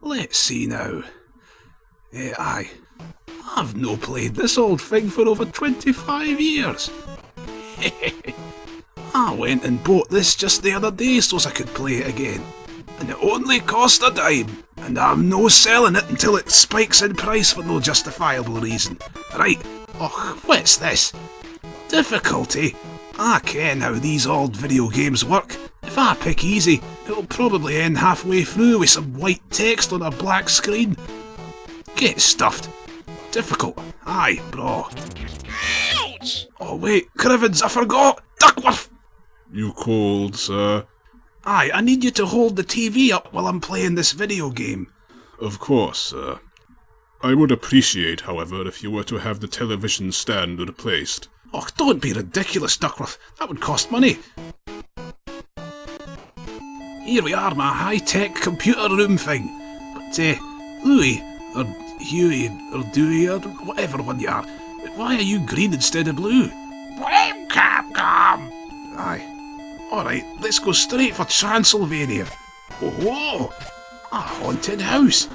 let's see now. Aye. I've no played this old thing for over 25 years. I went and bought this just the other day so's I could play it again. And it only cost a dime. And I'm no selling it until it spikes in price for no justifiable reason. Right, what's this? Difficulty? I ken how these old video games work. If I pick easy, it'll probably end halfway through with some white text on a black screen. Get stuffed. Difficult. Aye, bro. Ouch! Oh wait, Crivens, I forgot! Duckworth! You called, sir? Aye, I need you to hold the TV up while I'm playing this video game. Of course, sir. I would appreciate, however, if you were to have the television stand replaced. Oh, don't be ridiculous, Duckworth. That would cost money. Here we are, my high-tech computer room thing. But, Louis, or Huey, or Dewey, or whatever one you are, why are you green instead of blue? Blame Capcom! Aye. Alright, let's go straight for Transylvania. Oh, a haunted house.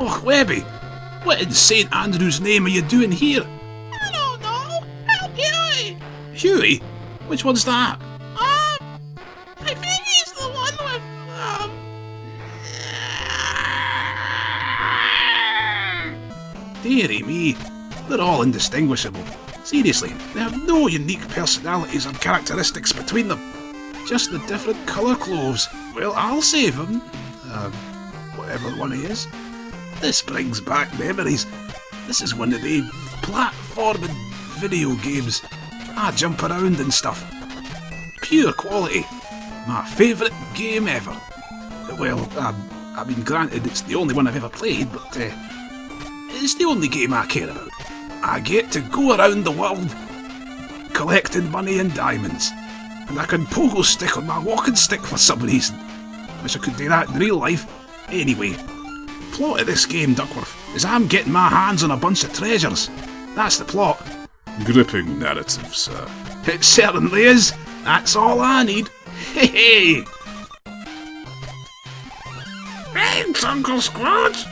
Oh, Webby, what in St. Andrew's name are you doing here? I don't know. Help Huey! Huey? Which one's that? I think he's the one with, Dearie me, they're all indistinguishable. Seriously, they have no unique personalities or characteristics between them. Just the different colour clothes. Well, I'll save him. Whatever one he is. This brings back memories. This is one of the platforming video games. I jump around and stuff. Pure quality. My favourite game ever. Well, I mean, granted, it's the only one I've ever played, but it's the only game I care about. I get to go around the world collecting money and diamonds. And I can pogo stick on my walking stick for some reason. Wish I could do that in real life. Anyway, the plot of this game, Duckworth, is I'm getting my hands on a bunch of treasures. That's the plot. Gripping narrative, sir. It certainly is. That's all I need. Hey! Thanks, Uncle Scrooge!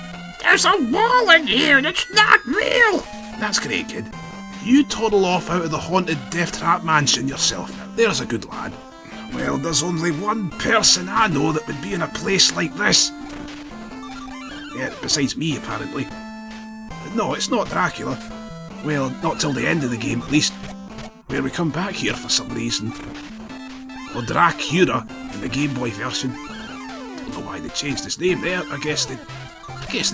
There's a wall in here that's not real! That's great, kid. You toddle off out of the haunted Death Trap mansion yourself now. There's a good lad. Well, there's only one person I know that would be in a place like this. Yeah, besides me, apparently. No, it's not Dracula. Well, not till the end of the game, at least. Where we come back here for some reason. Or Dracula in the Game Boy version. Don't know why they changed his name there. I guess they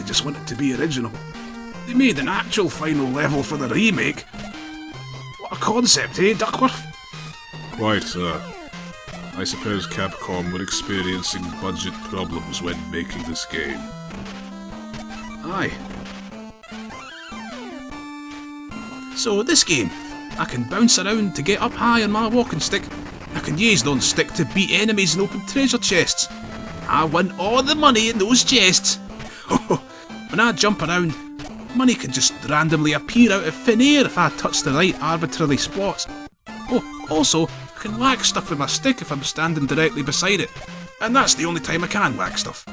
just wanted to be original. They made an actual final level for the remake. What a concept, eh, Duckworth? Quite, sir. I suppose Capcom were experiencing budget problems when making this game. Aye. So this game, I can bounce around to get up high on my walking stick. I can use on stick to beat enemies and open treasure chests. I win all the money in those chests. When I jump around, money can just randomly appear out of thin air if I touch the right arbitrary spots. Oh, also, I can whack stuff with my stick if I'm standing directly beside it. And that's the only time I can whack stuff.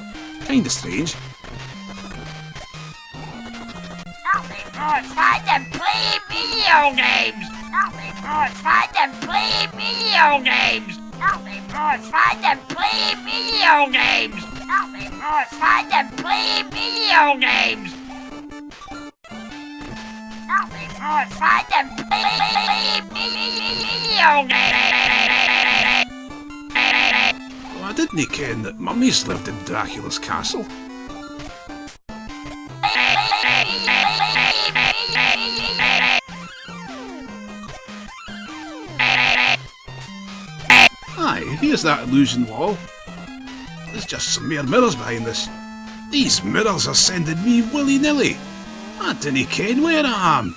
Kinda strange. Nothing more fun than playing video games! Nothing more fun than playing video games! Nothing more fun than playing video games! Nothing more fun than playing video games! Nothing more fun than playing video games! Well, I didn't ken that mummies lived in Dracula's castle. Aye, here's that illusion wall. There's just some mere mirrors behind this. These mirrors are sending me willy-nilly. I dinna ken where I am.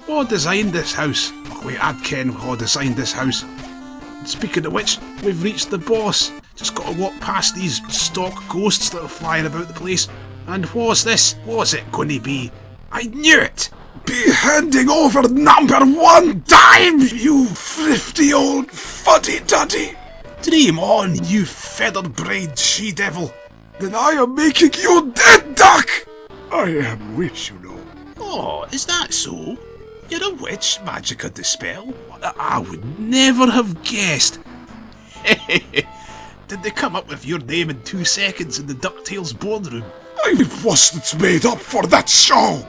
Who designed this house? Oh wait, I'd ken who designed this house. And speaking of which, we've reached the boss. Just gotta walk past these stock ghosts that are flying about the place. And what's this? What's it gonna be? I knew it! Be handing over #1 dime, you thrifty old fuddy-duddy! Dream on, you feather-brained she-devil! Then I am making you dead, Duck! I am witch, you know. Oh, is that so? You're a witch, Magica De Spell? I would never have guessed. Did they come up with your name in 2 seconds in the DuckTales boardroom? I wasn't made up for that show!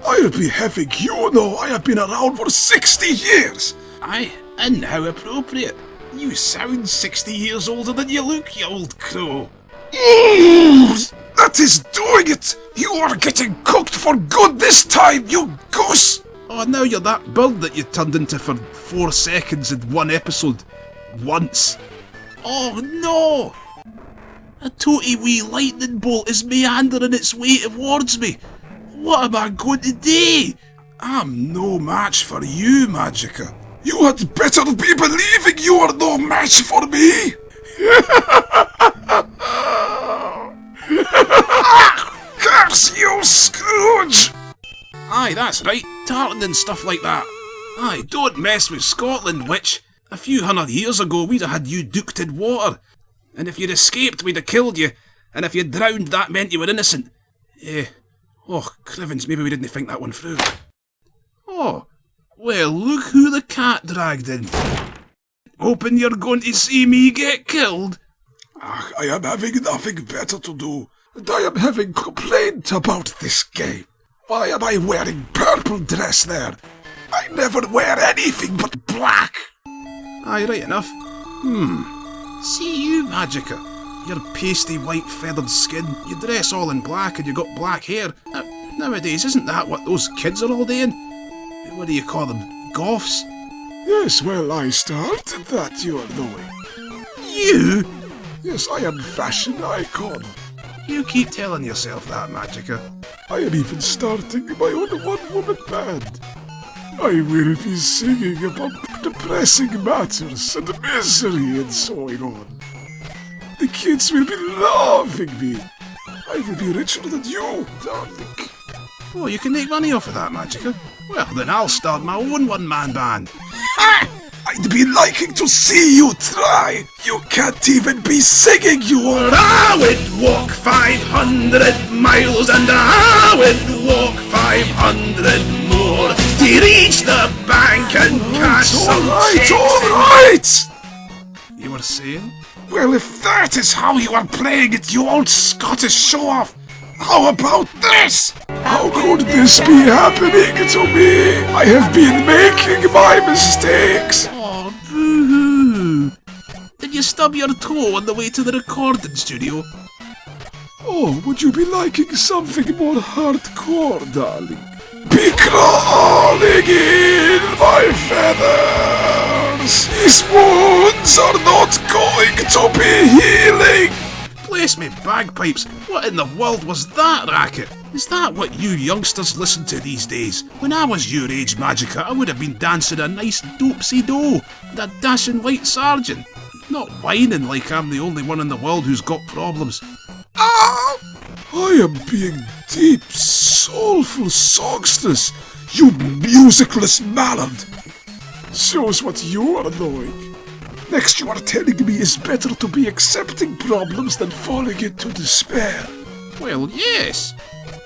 I'll be having you know I have been around for 60 years! Aye, and how appropriate. You sound 60 years older than you look, you old crow. That is doing it! You are getting cooked for good this time, you goose! Oh, now you're that bird that you turned into for 4 seconds in 1 episode. Once. Oh no! A toty wee lightning bolt is meandering its way towards me. What am I going to do? I'm no match for you, Magica. You had better be believing you are no match for me! Curse you, Scrooge! Aye, that's right, tartan and stuff like that. Aye, don't mess with Scotland, witch. A few 100 years ago we'd have had you duked in water. And if you'd escaped, we'd have killed you. And if you'd drowned, that meant you were innocent. Oh, crivens, maybe we didn't think that one through. Oh, well, look who the cat dragged in. Hoping you're going to see me get killed? I am having nothing better to do, and I am having complaint about this game. Why am I wearing purple dress there? I never wear anything but black. Aye, right enough. See you, Magica. Your pasty white feathered skin, you dress all in black and you got black hair. Nowadays, isn't that what those kids are all doing? What do you call them? Goths? Yes, well, I started that, you are knowing. You? Yes, I am fashion icon. You keep telling yourself that, Magica. I am even starting my own one-woman band. I will be singing about depressing matters and misery and so on. The kids will be loving me. I will be richer than you, darling. Oh, you can make money off of that, Magica? Well, then I'll start my own one-man band. Ha! I'd be liking to see you try. You can't even be singing, you are. I would walk 500 miles and I would walk 500 more to reach the bank and cash some checks. Alright! You were saying? Well, if that is how you are playing it, you old Scottish show-off, how about this? How could this be happening to me? I have been making my mistakes. Oh, boo-hoo. Did you stub your toe on the way to the recording studio? Oh, would you be liking something more hardcore, darling? Be crawling in my feathers! These wounds are not going to be healing! Bless me bagpipes, what in the world was that racket? Is that what you youngsters listen to these days? When I was your age, Magica, I would have been dancing a nice dopesy-do and a dashing white sergeant. Not whining like I'm the only one in the world who's got problems. Ah! I am being deep, soulful songstress, you musicless mallard. Shows what you are knowing. Next you are telling me it's better to be accepting problems than falling into despair. Well, yes.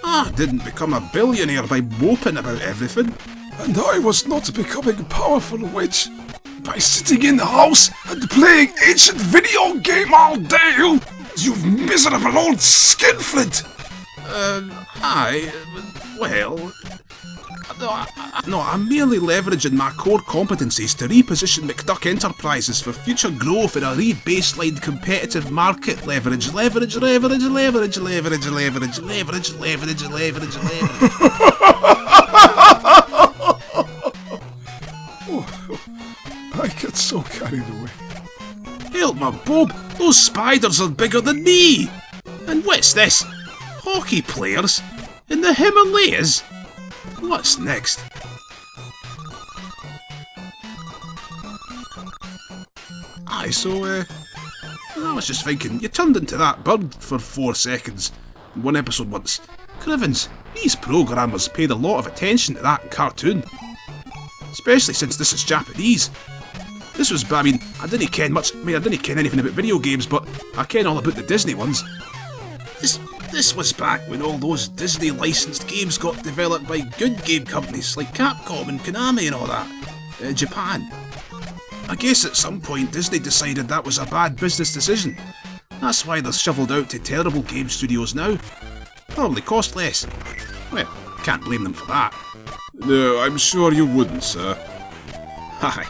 I didn't become a billionaire by moping about everything. And I was not becoming powerful, witch, by sitting in the house and playing ancient video game all day, you miserable old skinflint! Aye, well... No, I'm merely leveraging my core competencies to reposition McDuck Enterprises for future growth in a re-baselined competitive market. Leverage. I get so carried away. Help my Bob, those spiders are bigger than me! And what's this? Hockey players? In the Himalayas? What's next? Aye, so, I was just thinking, you turned into that bird for 4 seconds in one episode once. Crivens, These programmers paid a lot of attention to that cartoon. Especially since this is Japanese. This was, I didn't ken much, I didn't ken anything about video games, but I ken all about the Disney ones. This was back when all those Disney licensed games got developed by good game companies like Capcom and Konami and all that. Japan. I guess at some point Disney decided that was a bad business decision. That's why they're shoveled out to terrible game studios now. Probably cost less. Well, can't blame them for that. No, I'm sure you wouldn't, sir. Aye.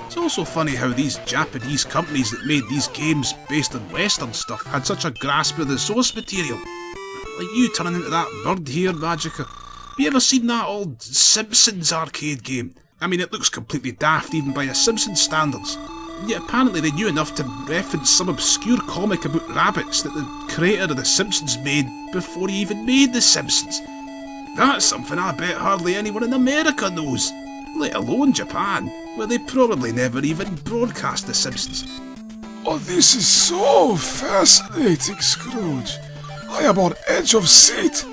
It's also funny how these Japanese companies that made these games based on Western stuff had such a grasp of the source material. Like you turning into that bird here, Magica. Have you ever seen that old Simpsons arcade game? It looks completely daft even by a Simpsons standards. And yet apparently they knew enough to reference some obscure comic about rabbits that the creator of The Simpsons made before he even made The Simpsons. That's something I bet hardly anyone in America knows, let alone Japan, where they probably never even broadcast The Simpsons. Oh, this is so fascinating, Scrooge. I am on edge of seat.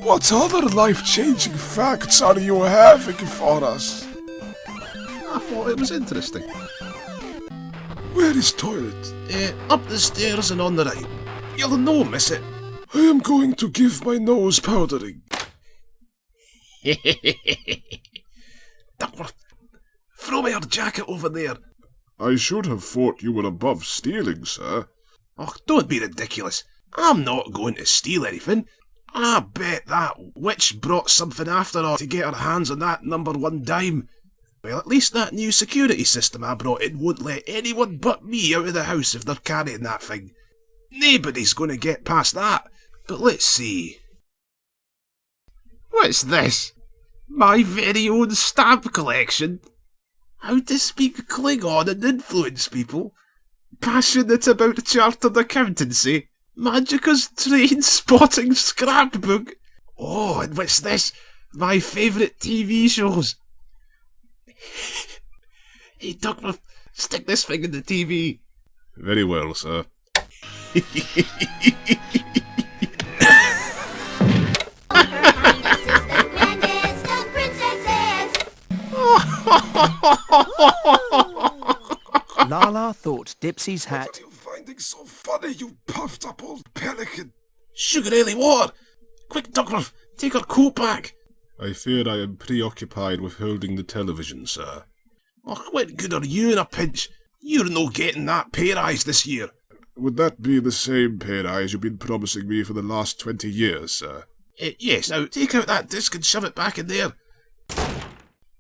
What other life-changing facts are you having for us? I thought it was interesting. Where is toilet? Up the stairs and on the right. You'll no miss it. I am going to give my nose powdering. Duckworth, throw me your jacket over there. I should have thought you were above stealing, sir. Oh, don't be ridiculous. I'm not going to steal anything. I bet that witch brought something after all to get her hands on that #1 dime. Well, at least that new security system I brought in won't let anyone but me out of the house if they're carrying that thing. Nobody's going to get past that. But let's see. What's this? My very own stamp collection? How to speak Klingon and influence people? Passionate about chartered accountancy? Magica's train spotting scrapbook? Oh, and what's this? My favourite TV shows. Hey, Duckworth, stick this thing in the TV. Very well, sir. Lala thought Dipsy's hat... What are you finding so funny, you puffed up old pelican? Sugar ale water! Quick, Duckworth, take her coat back. I fear I am preoccupied with holding the television, sir. Oh, what good are you in a pinch? You're no getting that pay rise this year. Would that be the same pay rise you've been promising me for the last 20 years, sir? Yes, now take out that disc and shove it back in there.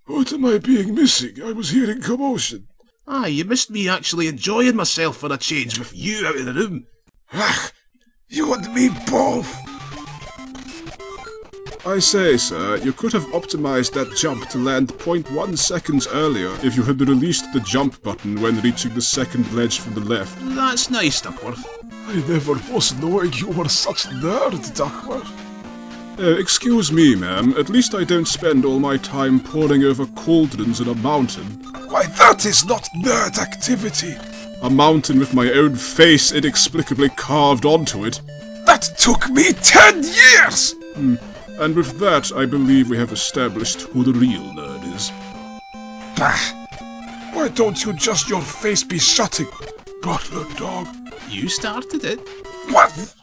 What am I being missing? I was hearing commotion. Aye, you missed me actually enjoying myself for a change with you out of the room. Ah, you and me both. I say, sir, you could have optimized that jump to land 0.1 seconds earlier if you had released the jump button when reaching the second ledge from the left. That's nice, Duckworth. I never was knowing you were such a nerd, Duckworth. Excuse me, ma'am. At least I don't spend all my time poring over cauldrons in a mountain. Why, that is not nerd activity. A mountain with my own face inexplicably carved onto it. That took me 10 years! And with that, I believe we have established who the real nerd is. Bah! Why don't you just your face be shutting, butler dog? You started it. What?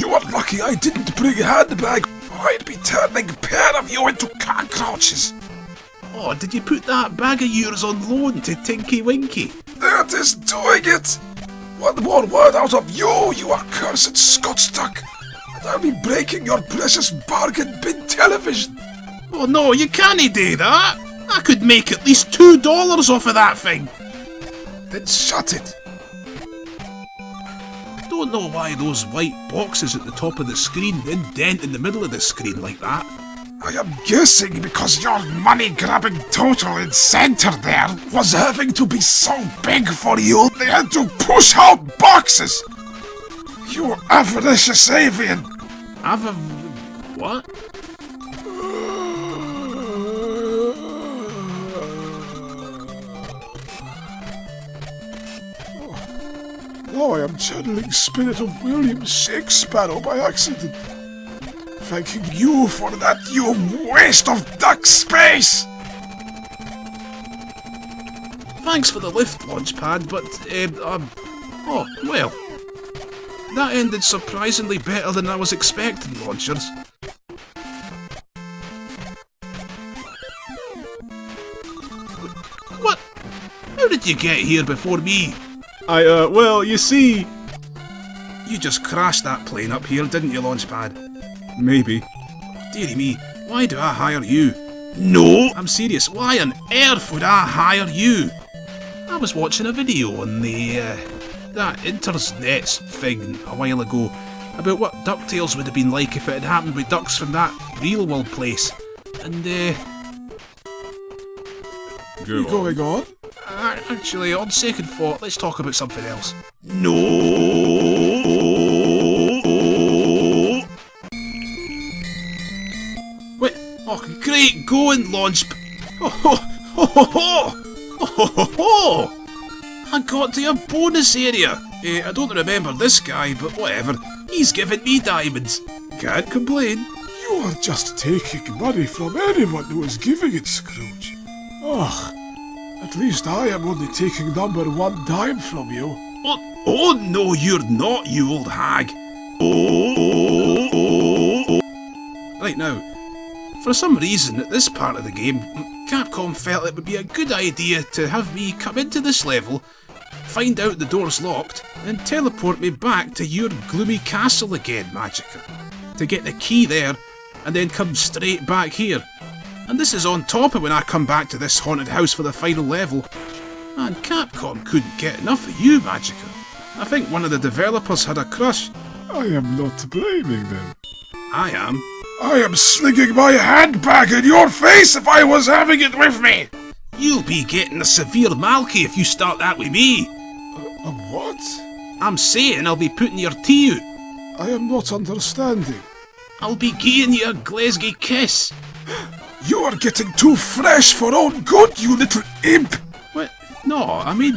You are lucky I didn't bring a handbag, or I'd be turning a pair of you into cockroaches. Oh, did you put that bag of yours on loan to Tinky Winky? That is doing it! One more word out of you, you accursed Scotch duck, and I'll be breaking your precious bargain bin television. Oh no, you can't do that. I could make at least $2 off of that thing. Then shut it. I don't know why those white boxes at the top of the screen indent in the middle of the screen like that. I am guessing because your money-grabbing total in center there was having to be so big for you, they had to push out boxes! You avaricious avian! What? Now I am channeling spirit of William Shakespeare by accident. Thanking you for that, you waste of duck space! Thanks for the lift, Launchpad, but, oh, well. That ended surprisingly better than I was expecting, Launchers. What? How did you get here before me? Well, you see... You just crashed that plane up here, didn't you, Launchpad? Maybe. Dearie me, why do I hire you? No! I'm serious, why on earth would I hire you? I was watching a video on the, that internet thing a while ago about what DuckTales would have been like if it had happened with ducks from that real world place. And, Going on? Actually, on second thought, let's talk about something else. No! Wait, oh, great going, Launch... I got to a bonus area. I don't remember this guy, but whatever. He's giving me diamonds. Can't complain. You are just taking money from anyone who is giving it, Scrooge. Ugh. At least I am only taking number 1 dime from you. Oh no, you're not, you old hag. Right now, for some reason at this part of the game, Capcom felt it would be a good idea to have me come into this level, find out the door's locked, and teleport me back to your gloomy castle again, Magica, to get the key there, and then come straight back here. And this is on top of when I come back to this haunted house for the final level. Man, Capcom couldn't get enough of you, Magica. I think one of the developers had a crush. I am not blaming them. I am. I am slinging my handbag in your face if I was having it with me! You'll be getting a severe malky if you start that with me. A what? I'm saying I'll be putting your tea out. I am not understanding. I'll be giving you a Glasgow kiss. You are getting too fresh for own good, you little imp! What? No, I mean...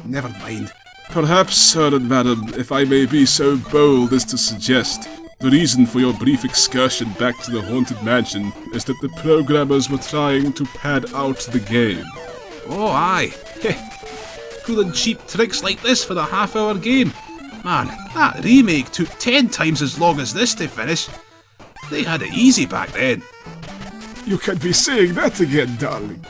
never mind. Perhaps, sir and madam, if I may be so bold as to suggest, the reason for your brief excursion back to the haunted mansion is that the programmers were trying to pad out the game. Oh, aye. Pulling cheap tricks like this for the half-hour game. Man, that remake took 10 times as long as this to finish. They had it easy back then. You can be saying that again, darling.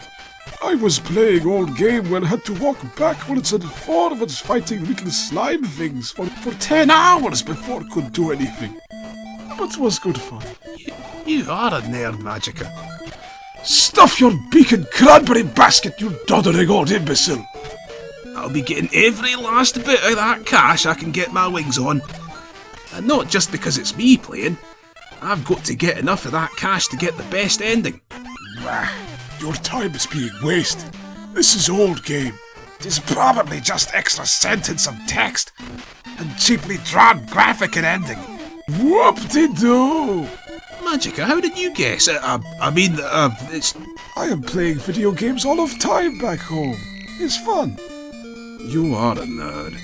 I was playing old game when I had to walk backwards and forwards fighting little slime things for 10 hours before I could do anything. But it was good fun. You are a nerd, Magica. Stuff your beak in cranberry basket, you doddering old imbecile! I'll be getting every last bit of that cash I can get my wings on. And not just because it's me playing. I've got to get enough of that cash to get the best ending. Nah, your time is being wasted. This is old game. It is probably just extra sentence of text and cheaply drawn graphic and ending. Whoop-de-doo! Magica, how did you guess? It's... I am playing video games all of time back home. It's fun. You are a nerd.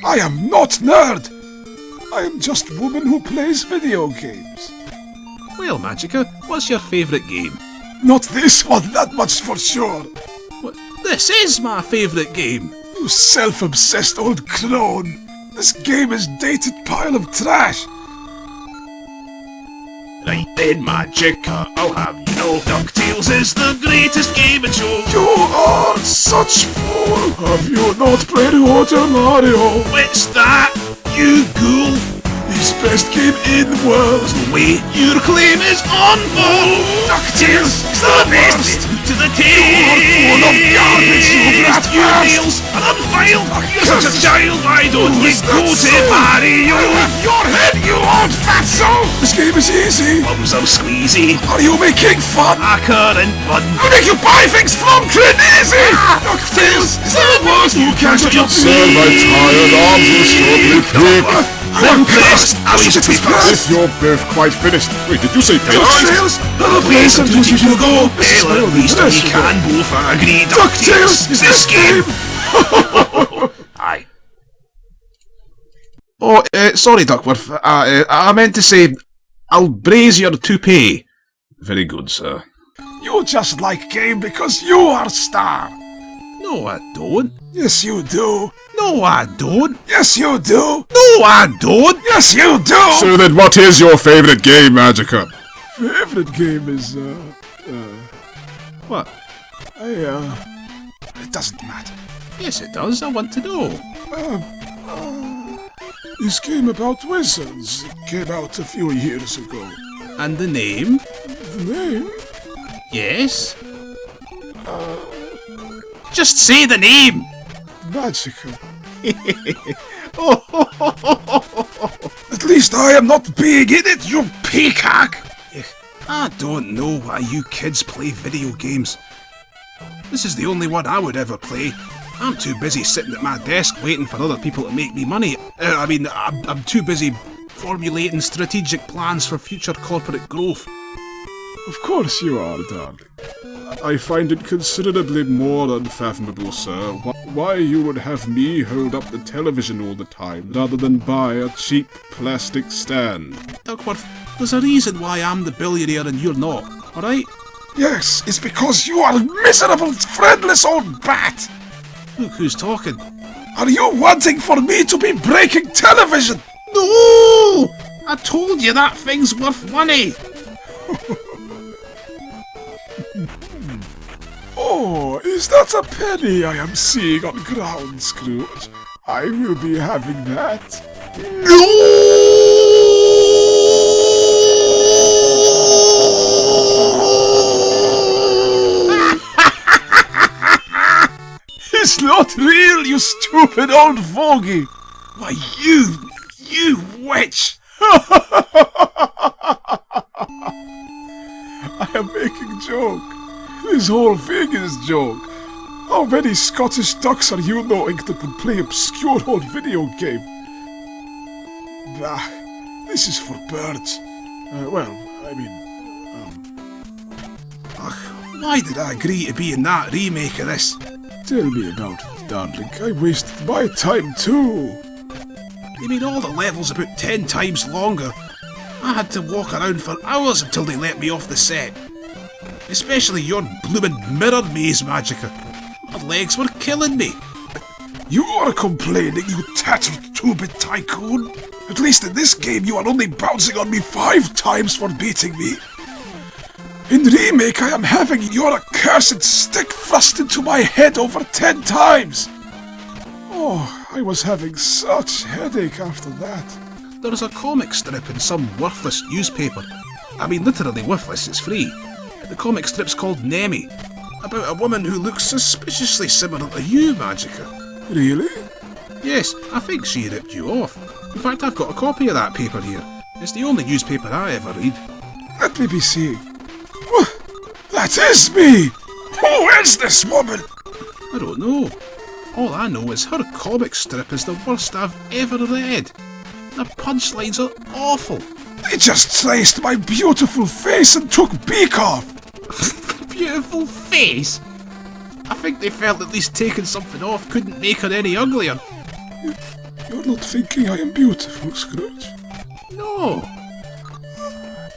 I am not nerd! I am just a woman who plays video games. Well, Magica, what's your favourite game? Not this one, that much for sure. What? This is my favourite game. You self-obsessed old clone. This game is dated pile of trash. Right then, Magica, I'll have you know DuckTales is the greatest game and show. You are such fool. Have you not played Water Mario? What's that, you ghoul? His best game in the world. Wait, your claim is unfold. DuckTales is the best. To the tail. Full of garbage, you brat nails and unfiled. You're such a child. Why don't you go to Mario? Your head, you old fatso. This game is easy. Bums are squeezy. Are you making fun? I couldn't run. I make you buy things from Crazy. DuckTales is the worst. You can't jump me. Sir, my tired arms will shortly break. I'm pressed. I wish it was fast. If you're both quite finished. Wait, did you say DuckTales, the place of duty to go. Well, at least we can both agree DuckTales is this game. sorry, Duckworth. I meant to say, I'll braze your toupee. Very good, sir. You just like game because you are star. No, I don't. Yes, you do. No, I don't. Yes, you do. No, I don't. Yes, you do. So then what is your favourite game, Magica? Favorite game is, What? it doesn't matter. Yes, it does. I want to know. This game about wizards came out a few years ago. And the name? The name? Yes? Just say the name! Magica. Oh, At least I am not being in it, you peacock! I don't know why you kids play video games. This is the only one I would ever play. I'm too busy sitting at my desk waiting for other people to make me money. I'm too busy formulating strategic plans for future corporate growth. Of course you are, darling. I find it considerably more unfathomable, sir, why you would have me hold up the television all the time rather than buy a cheap plastic stand. Duckworth, there's a reason why I'm the billionaire and you're not, alright? Yes, it's because you are a miserable, friendless old bat! Look who's talking. Are you wanting for me to be breaking television? No! I told you that thing's worth money! Oh, is that a penny I am seeing on ground, Scrooge? I will be having that. It's not real, you stupid old fogey! Why, you witch! I am making a joke. This whole thing is a joke. How many Scottish ducks are you knowing that would play obscure old video game? Bah, this is for birds. Why did I agree to be in that remake of this? Tell me about it, darling. I wasted my time too. They made all the levels about 10 times longer. I had to walk around for hours until they let me off the set. Especially your bloomin' mirror maze, Magica. My legs were killing me. You are complaining, you tattered two-bit tycoon. At least in this game you are only bouncing on me 5 times for beating me. In remake I am having your accursed stick thrust into my head over 10 times. Oh, I was having such headache after that. There's a comic strip in some worthless newspaper. I mean, literally worthless, it's free. The comic strip's called Nemi, about a woman who looks suspiciously similar to you, Magica. Really? Yes, I think she ripped you off. In fact, I've got a copy of that paper here. It's the only newspaper I ever read. Let me be seeing. That is me! Who is this woman? I don't know. All I know is her comic strip is the worst I've ever read. The punchlines are awful. They just sliced my beautiful face and took beak off. Beautiful face? I think they felt at least taking something off couldn't make her any uglier. You're not thinking I am beautiful, Scrooge? No.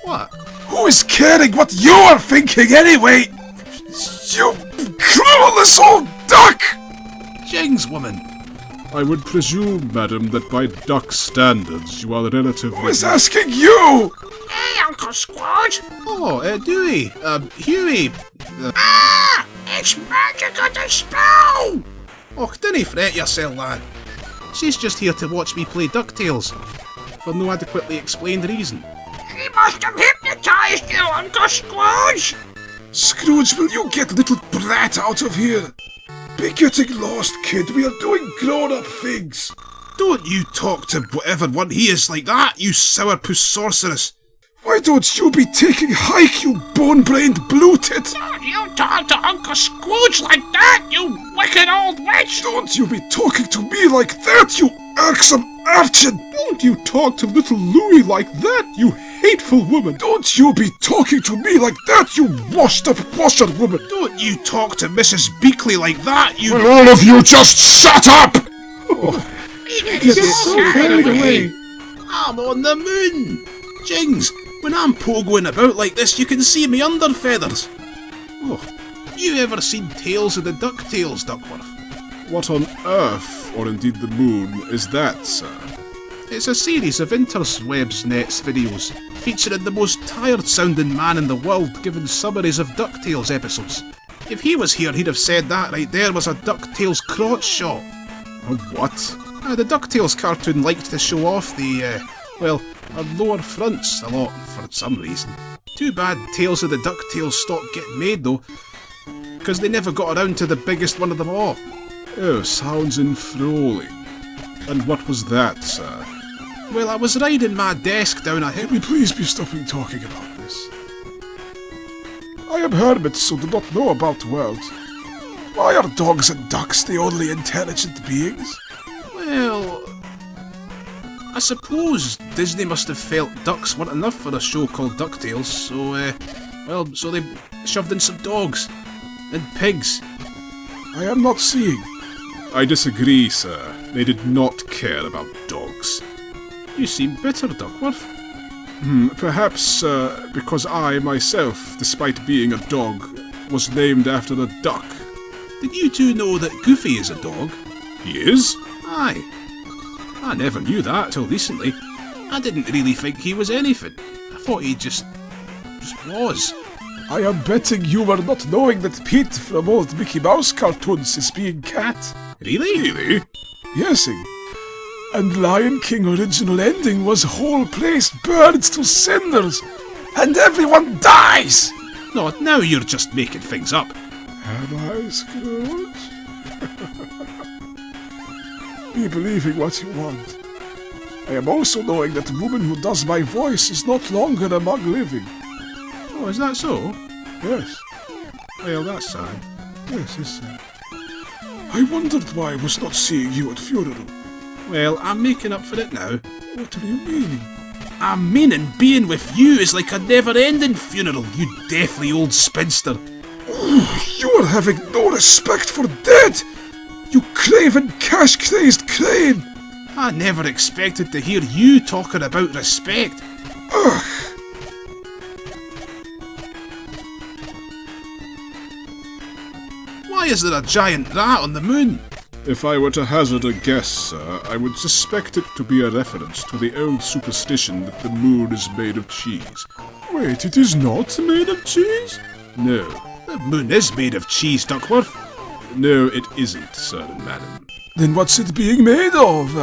What? Who is caring what you are thinking anyway? You clueless old duck! Jings, woman. I would presume, madam, that by duck standards you are relatively... Who is asking you? Hey, Uncle Scrooge! Oh, Dewey, Huey. Ah! It's Magica De Spell! Oh, dinna fret yourself, lad. She's just here to watch me play DuckTales. For no adequately explained reason. She must have hypnotized you, Uncle Scrooge! Scrooge, will you get little brat out of here? Be getting lost, kid. We are doing grown-up things. Don't you talk to whatever one he is like that, you sourpuss sorceress. Why don't you be taking hike, you bone-brained blue-tit? Don't you talk to Uncle Scrooge like that, you wicked old witch! Don't you be talking to me like that, you irksome urchin! Don't you talk to little Louie like that, you hateful woman! Don't you be talking to me like that, you washed-up washerwoman! Don't you talk to Mrs. Beakley like that, you... Will all of you just shut up! Get so carried away. I'm on the moon! Jings, when I'm pogoing about like this, you can see me under feathers. Oh, you ever seen Tales of the DuckTales, Duckworth? What on earth, or indeed the moon, is that, sir? It's a series of interwebs nets videos featuring the most tired-sounding man in the world giving summaries of DuckTales episodes. If he was here, he'd have said that right there was a DuckTales crotch shot. A what? The DuckTales cartoon liked to show off the, our lower fronts a lot for some reason. Too bad Tales of the DuckTales stopped getting made though, because they never got around to the biggest one of them all. Oh, sounds enthralling. And what was that, sir? Well, I was riding my desk down a hill. Can we please be stopping talking about this? I am hermit, so do not know about worlds. Why are dogs and ducks the only intelligent beings? Well, I suppose Disney must have felt ducks weren't enough for a show called DuckTales, so they shoved in some dogs and pigs. I am not seeing. I disagree, sir. They did not care about dogs. You seem bitter, Duckworth. Perhaps because I, myself, despite being a dog, was named after a duck. Did you two know that Goofy is a dog? He is? Aye. I never knew that till recently. I didn't really think he was anything. I thought he just was. I am betting you were not knowing that Pete from old Mickey Mouse cartoons is being cat. Really? Yesing. And Lion King original ending was whole place burned to cinders, and everyone dies! No, now you're just making things up. Am I, Scrooge? Be believing what you want. I am also knowing that the woman who does my voice is not longer among living. Oh, is that so? Yes. Well, that's sad. Yes, it's sad. I wondered why I was not seeing you at funeral. Well, I'm making up for it now. What are you meaning? I'm meaning being with you is like a never-ending funeral, you deathly old spinster. You are having no respect for dead! You craven, cash-crazed crane! I never expected to hear you talking about respect. Ugh! Why is there a giant rat on the moon? If I were to hazard a guess, sir, I would suspect it to be a reference to the old superstition that the moon is made of cheese. Wait, it is not made of cheese? No. The moon is made of cheese, Duckworth. No, it isn't, sir and madam. Then what's it being made of,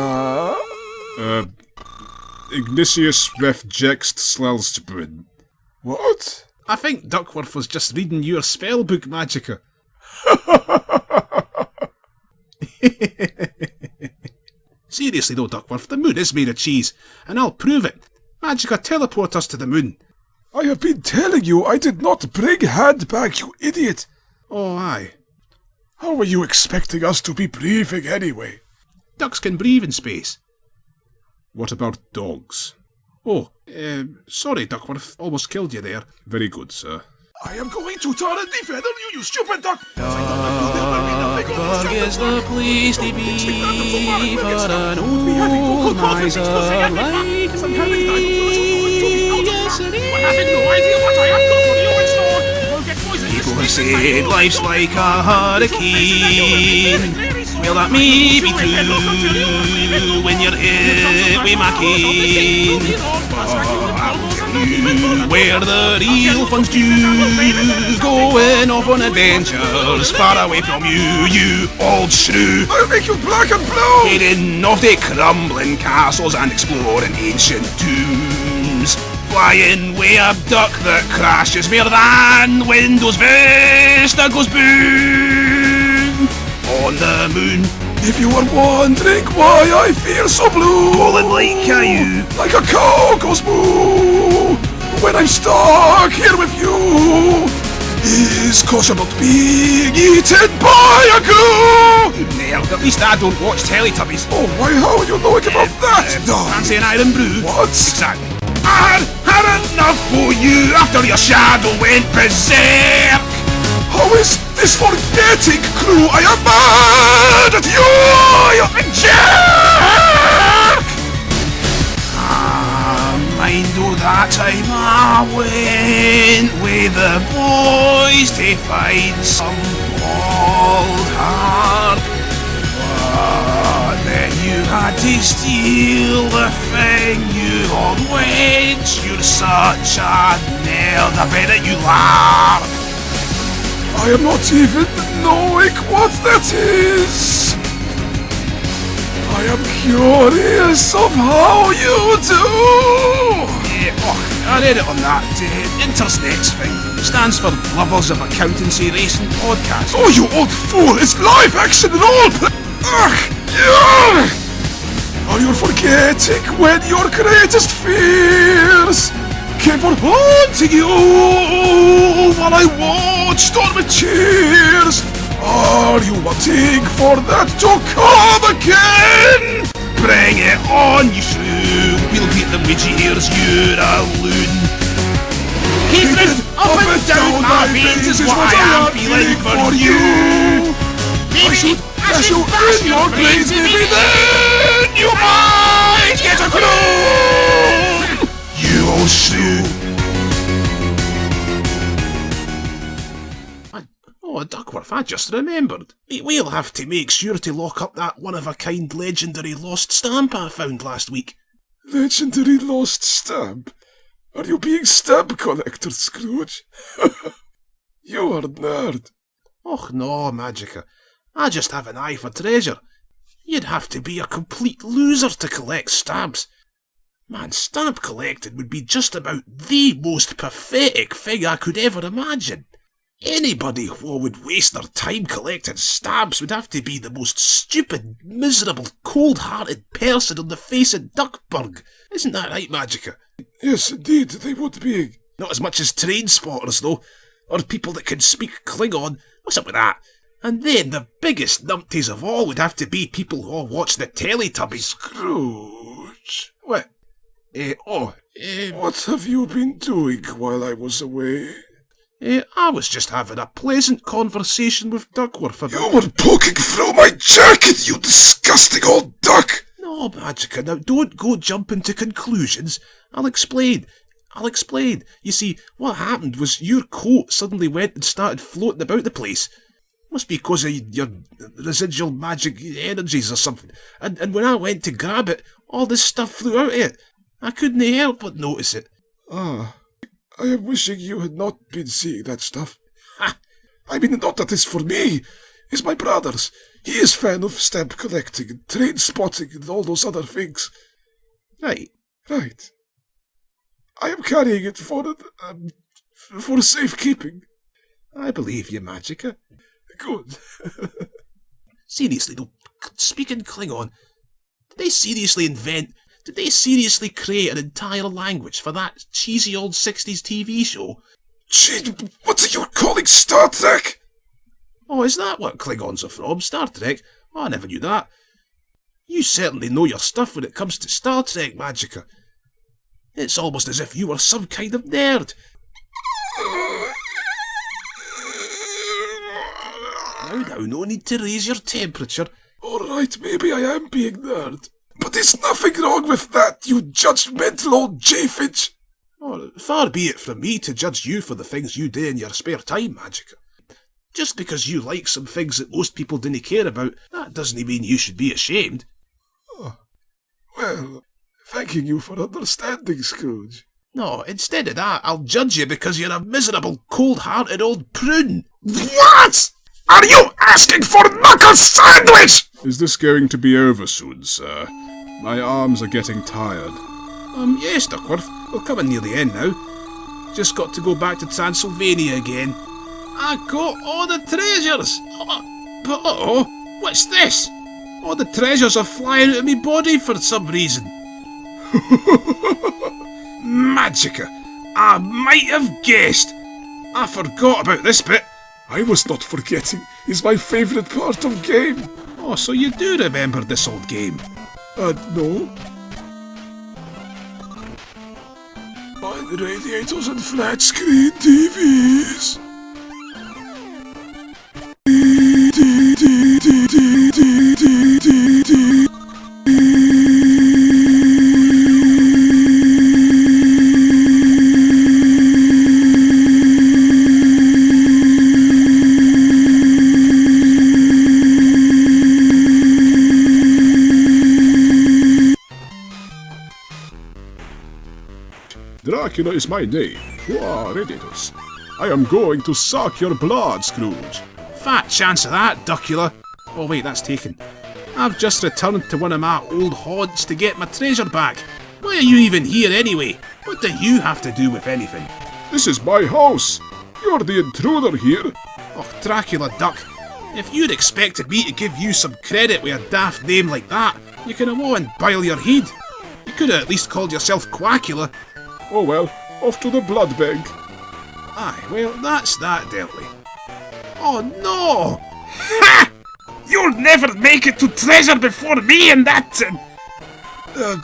Ignatius Ref Jext Slalsbrin. What? I think Duckworth was just reading your spellbook, Magica. Seriously though, Duckworth, the moon is made of cheese, and I'll prove it. Magica, teleport us to the moon. I have been telling you I did not bring hand back, you idiot! Oh, aye. How were you expecting us to be breathing anyway? Ducks can breathe in space. What about dogs? Oh, sorry, Duckworth. Almost killed you there. Very good, sir. I am going to turn and defend you stupid duck! Dog is the place to be for an old miser like me. Yes, it is. People have said life's like a hurricane. Well, that may be true when you're hit with my cane. Where the real fun's due, going off on adventures far away from you, you old shrew. I'll make you black and blue! Heading off to crumbling castles and exploring ancient tombs. Flying way a duck that crashes more than Windows Vista goes boom. On the moon. If you were wondering why I feel so blue, Calling like Caillou, like a cow goes moo, when I'm stuck here with you, is 'cause you're not being eaten by a goo. Nerd, at least I don't watch Teletubbies. Oh, why, how are you knowing about that, dog? Fancy an iron brew? What? Exactly. I had enough for you after your shadow went berserk. How is this forgetting, crew? I am mad at you, you jerk! That time I went with the boys to find some old heart. But then you had to steal the thing, you old wench. You're such a nerd, I bet that you are. I am not even knowing what that is. I am curious of how you do. I read it on that Intersnets thing. Stands for Lovers of Accountancy Racing Podcast. Oh, you old fool! It's live action role. Are you forgetting when your greatest fears came for haunting you while I watched on with cheers? Are you waiting for that to come again? Bring it on, you shrew. We'll beat them with cheers, you're a loon. Hatred up and down my veins is what I am feeling for you. Maybe I should bash your brains, maybe then you might get a clue. You old shrew. Oh, Duckworth, I just remembered. We'll have to make sure to lock up that one-of-a-kind legendary lost stamp I found last week. Legendary lost stamp? Are you being stamp collector, Scrooge? You are a nerd. Och no, Magica. I just have an eye for treasure. You'd have to be a complete loser to collect stamps. Man, stamp collecting would be just about the most pathetic thing I could ever imagine. Anybody who would waste their time collecting stamps would have to be the most stupid, miserable, cold-hearted person on the face of Duckburg. Isn't that right, Magica? Yes, indeed, they would be. Not as much as train spotters, though, or people that can speak Klingon. What's up with that? And then the biggest numpties of all would have to be people who all watch the Teletubbies. Scrooge. What? What have you been doing while I was away? I was just having a pleasant conversation with Duckworth about... You were poking through my jacket, you disgusting old duck! No, Magica, now don't go jumping to conclusions. I'll explain. You see, what happened was your coat suddenly went and started floating about the place. Must be because of your residual magic energies or something. And when I went to grab it, all this stuff flew out of it. I couldn't help but notice it. Ah, I am wishing you had not been seeing that stuff. Ha! I mean, not that it's for me. It's my brother's. He is fan of stamp collecting and train spotting and all those other things. Right. Right. I am carrying it for safekeeping. I believe you, Magica. Good. Seriously, though, speaking Klingon, did they seriously create an entire language for that cheesy old 60s TV show? Gee, what are you calling Star Trek? Oh, is that what Klingons are from? Star Trek? Oh, I never knew that. You certainly know your stuff when it comes to Star Trek, Magica. It's almost as if you were some kind of nerd. Now, no need to raise your temperature. Alright, maybe I am being nerd. But there's nothing wrong with that, you judgmental old J-Finch. Oh, far be it from me to judge you for the things you do in your spare time, Magica. Just because you like some things that most people didn't care about, that doesn't mean you should be ashamed. Oh, well, thanking you for understanding, Scrooge. No, instead of that, I'll judge you because you're a miserable, cold-hearted old prune. What? Are you asking for knuckle sandwich? Is this going to be over soon, sir? My arms are getting tired. Yes, Duckworth. We're coming near the end now. Just got to go back to Transylvania again. I got all the treasures! But what's this? All the treasures are flying out of me body for some reason. Magica! I might have guessed! I forgot about this bit. I was not forgetting. It's my favourite part of game. Oh, so you do remember this old game? No. Mine radiators and flat screen TVs. Dracula is my name. Qua redditus. I am going to suck your blood, Scrooge. Fat chance of that, Duckula. Oh wait, that's taken. I've just returned to one of my old haunts to get my treasure back. Why are you even here anyway? What do you have to do with anything? This is my house. You're the intruder here. Oh, Dracula Duck. If you'd expected me to give you some credit with a daft name like that, you can go and bile your head. You could have at least called yourself Quackula. Oh well, off to the blood bank. Aye, well, that's that dealt with. Oh no! Ha! You'll never make it to treasure before me and that... the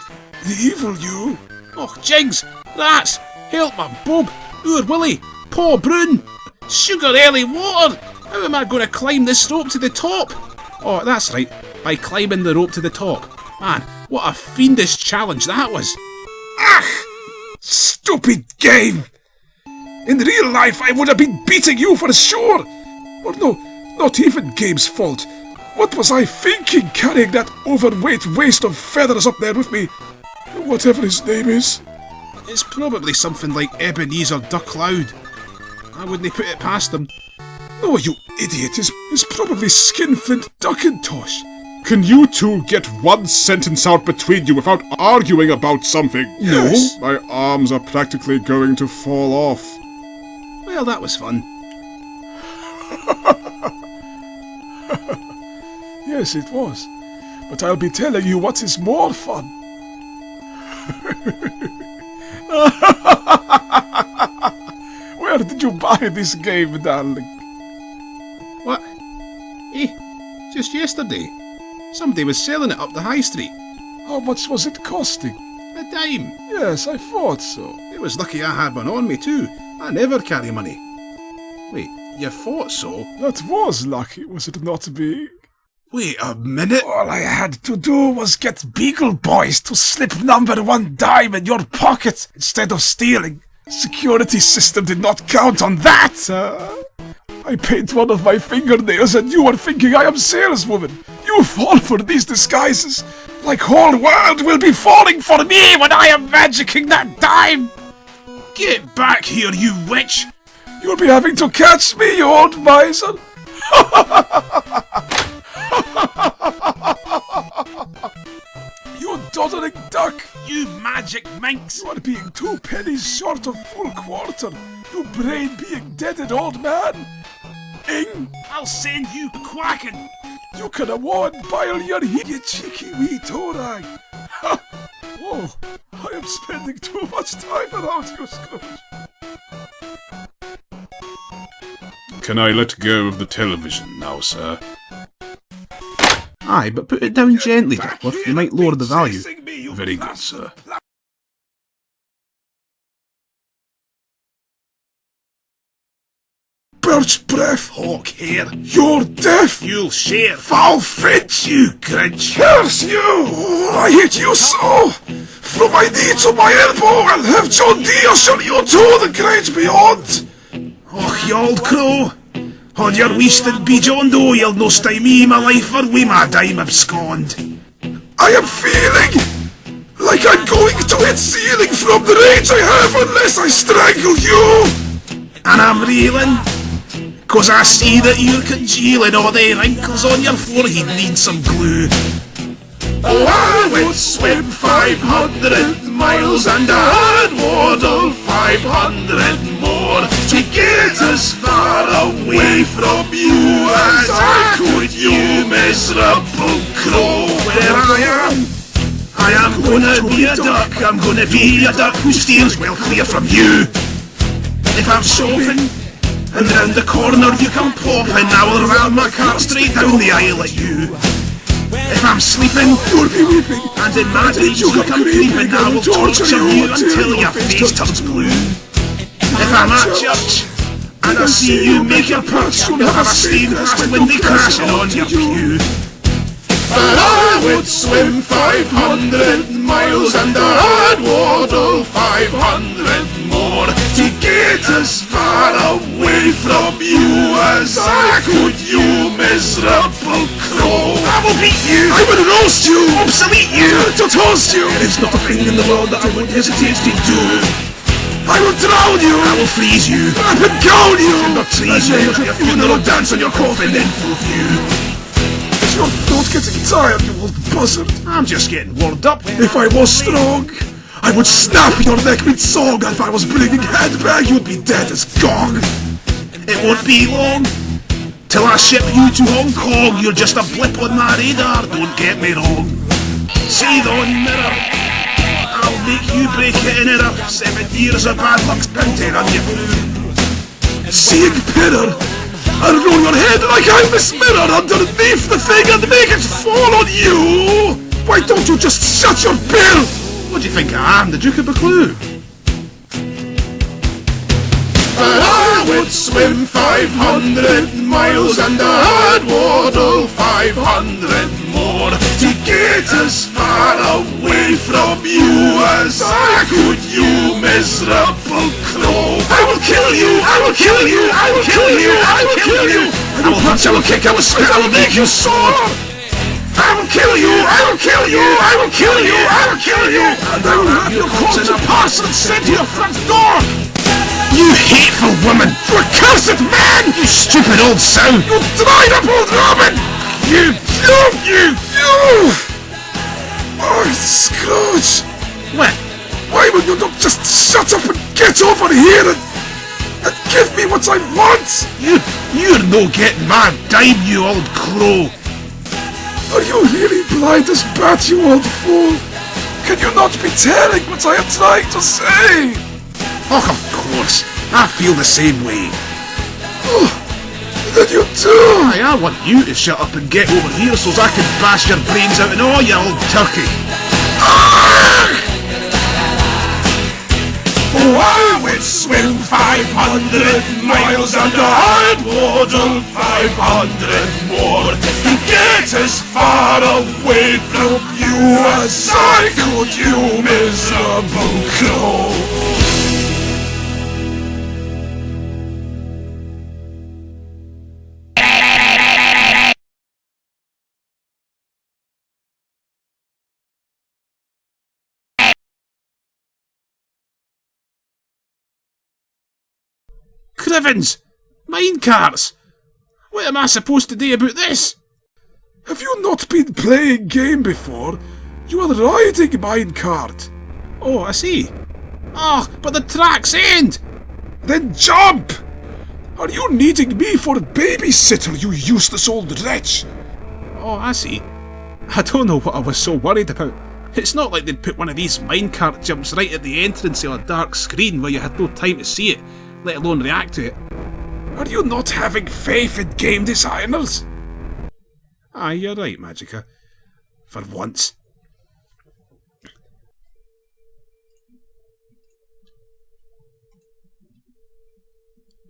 evil you. Oh, jigs! Rats! Help my Bob! Oor Willie! Paw Brune! Sugar Ellie Water! How am I going to climb this rope to the top? Oh, that's right, by climbing the rope to the top. Man, what a fiendish challenge that was. Ah! Stupid game! In real life, I would have been beating you for sure! Or no, not even game's fault. What was I thinking carrying that overweight waste of feathers up there with me? Whatever his name is. It's probably something like Ebenezer Duckloud. I wouldn't put it past him. No, you idiot, is probably Skinflint Duckintosh. Can you two get one sentence out between you without arguing about something? Yes. My arms are practically going to fall off. Well, that was fun. Yes, it was. But I'll be telling you what is more fun. Where did you buy this game, darling? What? Just yesterday. Somebody was selling it up the high street. How much was it costing? A dime. Yes, I thought so. It was lucky I had one on me too. I never carry money. Wait, you thought so? That was lucky, was it not, Big? Wait a minute. All I had to do was get Beagle Boys to slip number 1 dime in your pocket instead of stealing. Security system did not count on that, I paint one of my fingernails and you are thinking I am saleswoman. You fall for these disguises. Like whole world will be falling for me when I am magicking that dime. Get back here, you witch! You'll be having to catch me, you old miser. You doddering duck! You magic minx! You are being 2 pennies short of full quarter. You brain being deaded old man. Ing! I'll send you quacking! You can award bile your head, you cheeky wee toe-rag. Oh, I am spending too much time around you, Scrooge. Can I let go of the television now, sir? Aye, but put it down gently, Duckworth. You might lower the value. Very good, sir. Birch breath, Hawk hair. you're deaf. You'll share. Foul French, you Grinch. Curse you! Oh, I hate you so. From my knee to my elbow, I'll have John Deere show you to the great beyond. Och, you old crow. On your wasted be John Doe, you'll no stymie my life or wi my dime abscond. I am feeling like I'm going to hit ceiling from the rage I have unless I strangle you. And I'm reeling, 'cause I see that you're congealing. All the wrinkles on your forehead need some glue. Oh, I would swim 500 miles and I'd waddle 500 more to get as far away from you as I could, you miserable crow. Where I am gonna be a duck. I'm gonna be a duck who steers well clear from you. If I'm shopping and round the corner you come popping, I will ram my cart straight down the aisle at you. If I'm sleeping, You'll be weeping, and in my dreams you come creeping, I will torture you until your face turns blue. If I'm at church, and I see you make your perch, you'll have a stained glass window crashing on your pew. but I would swim 500 miles and I'd waddle 500 more to get as far away from you as I could, you miserable crow. I will beat you! I will roast you! Obsolete you! To toast you! There's not a thing in the world that I would hesitate to do. I will drown you! I will freeze you! I will drown you! I will not freeze you! Your funeral dance on your coffin in full view! Is your throat getting tired, you old buzzard? I'm just getting warmed up. If I was strong, I would snap your neck with song. If I was bringing headbag, you'd be dead as gong. It won't be long till I ship you to Hong Kong. You're just a blip on my radar, don't get me wrong. See the mirror, I'll make you break it in error. 7 years of bad luck's bound to run you through. Seeing pillar, I'll roll your head like I'm this mirror underneath the thing and make it fall on you. Why don't you just shut your bill? What do you think I am, the Duke of Buccleuch? But I would swim 500 miles and I'd waddle 500 more to get as far away from you as I could, you miserable crow. I will kill you! I will kill you! I will kill you! I will kill you! I will punch, I will kick, I will spit, I will make you sore! I will kill you! I will kill you! I will kill you! I will kill you! And I will have your corpse in a parcel and sent to your front door! You hateful woman! You accursed man! You stupid old sow! You dried up old Robin! You! Oh, Scrooge! What? Why will you not just shut up and get over here and give me what I want? You're no getting my dime, you old crow! Are you really blind as bat, you old fool? Can you not be telling what I am trying to say? Oh, of course. I feel the same way. Oh, then you do! Aye, I want you to shut up and get over here so I can bash your brains out and all, you old turkey. Oh, I would swim 500 miles and I'd waddle 500 more to get as far away from you as I could, you miserable crow. Crivens! Minecarts! What am I supposed to do about this? Have you not been playing game before? You are riding minecart. Oh, I see. Oh, but the track's end! Then jump! Are you needing me for babysitter, you useless old wretch? Oh, I see. I don't know what I was so worried about. It's not like they'd put one of these minecart jumps right at the entrance of a dark screen where you had no time to see it, let alone react to it. Are you not having faith in game designers? Aye, you're right, Magica. For once.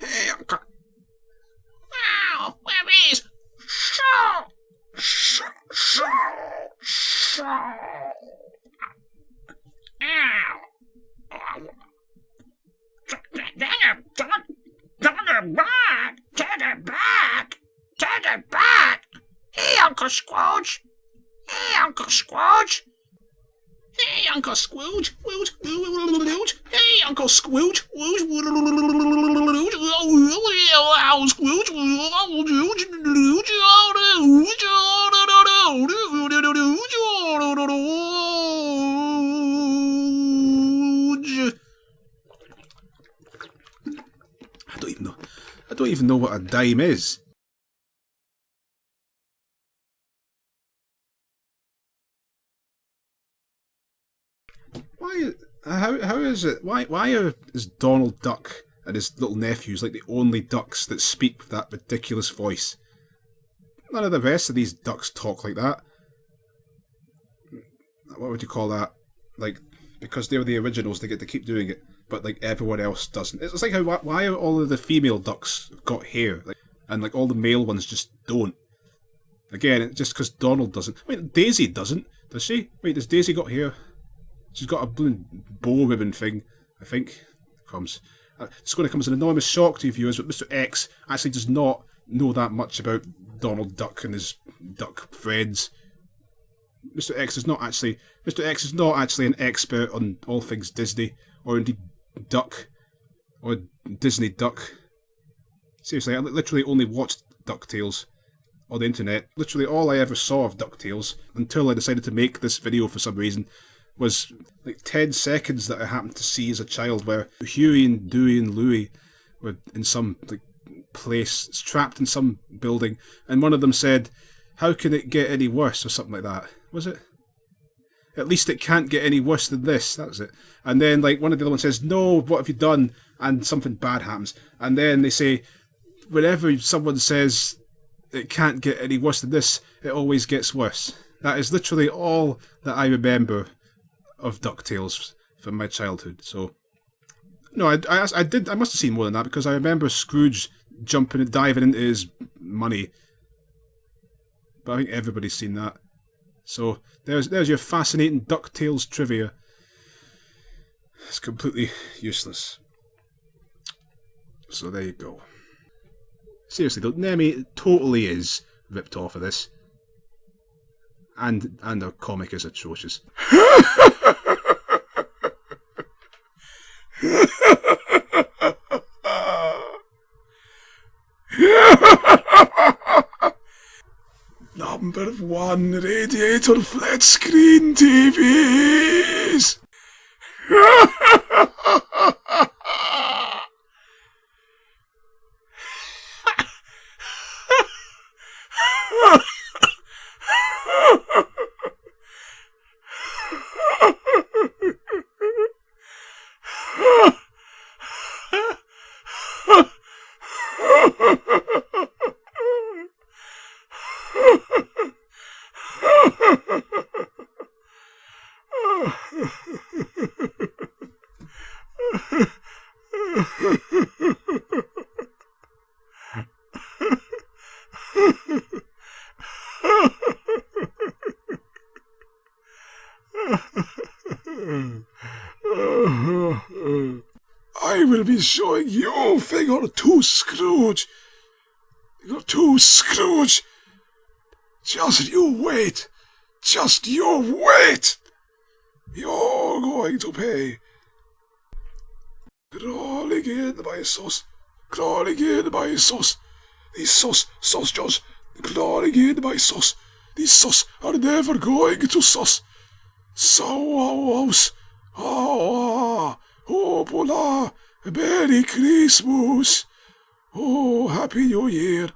Hey, Uncle. Wow, where is Shaw? Shaw. Ow. Take it back! Hey, Uncle Scrooge! Hey, Uncle Scrooge! Hey, Uncle Scrooge! Hey, Uncle Scrooge! I don't even know what a dime is. How is it? Why is Donald Duck and his little nephews like the only ducks that speak with that ridiculous voice? None of the rest of these ducks talk like that. What would you call that? Like, because they're the originals, they get to keep doing it, but like everyone else doesn't. It's like why are all of the female ducks got hair, like, and like all the male ones just don't? Again, it's just because Donald doesn't. Wait, Daisy doesn't, does she? Wait, does Daisy got hair? She's got a blue bow ribbon thing, I think. It's going to come as an enormous shock to you viewers, but Mr. X actually does not know that much about Donald Duck and his duck friends. Mr. X is not actually an expert on all things Disney, or indeed Duck. Or Disney Duck. Seriously, I literally only watched DuckTales on the internet. Literally all I ever saw of DuckTales, until I decided to make this video for some reason, was like 10 seconds that I happened to see as a child where Huey and Dewey and Louie were in some place, trapped in some building, and one of them said, "How can it get any worse?" or something like that. Was it? At least it can't get any worse than this. That was it. And then one of the other ones says, "No, what have you done?" And something bad happens. And then they say, whenever someone says it can't get any worse than this, it always gets worse. That is literally all that I remember of DuckTales from my childhood. So, no, I must have seen more than that, because I remember Scrooge jumping and diving into his money. But I think everybody's seen that. So, there's your fascinating DuckTales trivia. It's completely useless. So there you go. Seriously though, Nemi totally is ripped off of this. And her comic is atrocious. Number 1 radiator flat screen TVs. I will be showing you figure 2 Scrooge. Figure 2 Scrooge. Just you wait. Just you wait. You're going to pay. Crawling in my sauce. Crawling in my sauce. These sauce jaws. Crawling in my sauce. These sauce are never going to sauce. So, oh, Pola, Merry Christmas. Oh, Happy New Year.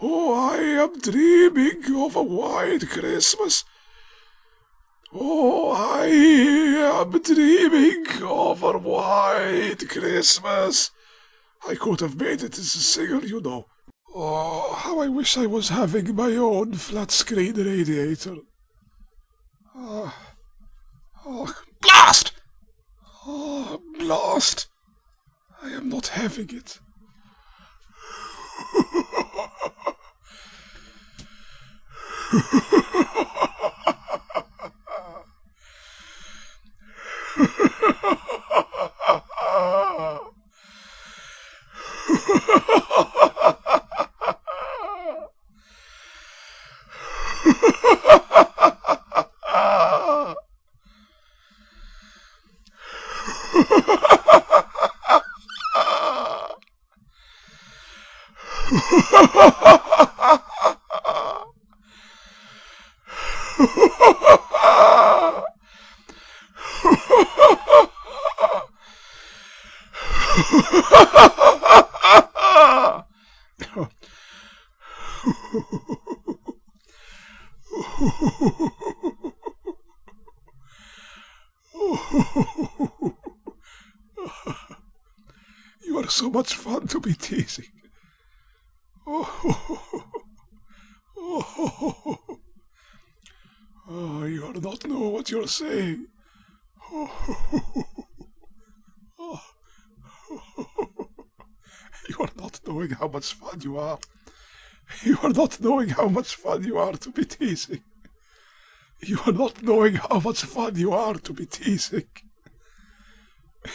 Oh, I am dreaming of a white Christmas. Oh, I am dreaming of a white Christmas. I could have made it as a singer, you know. Oh, how I wish I was having my own flat-screen radiator. Oh, blast! Oh, blast! I am not having it. You are so much fun to be teasing. Oh, you do not know what you're saying. You are not knowing how much fun you are. You are not knowing how much fun you are to be teasing. You are not knowing how much fun you are to be teasing.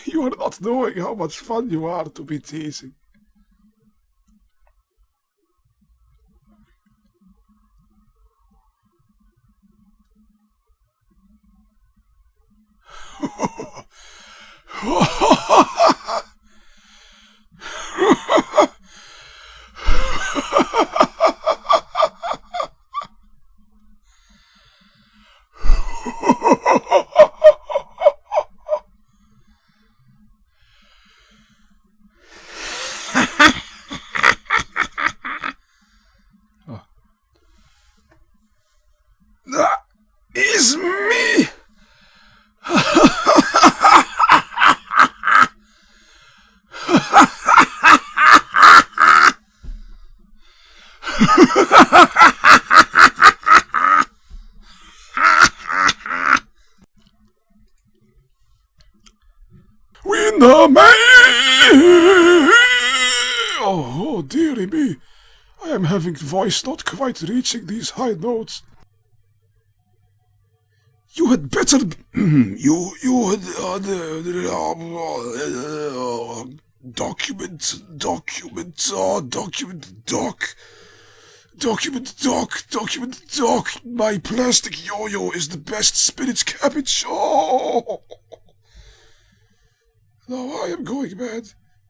You are not knowing how much fun you are to be teasing. Winner me! Oh, dearie me. I am having voice not quite reaching these high notes. You had better... you had... document doc. My plastic yo-yo is the best spinach cabbage. Oh! Now I am going mad.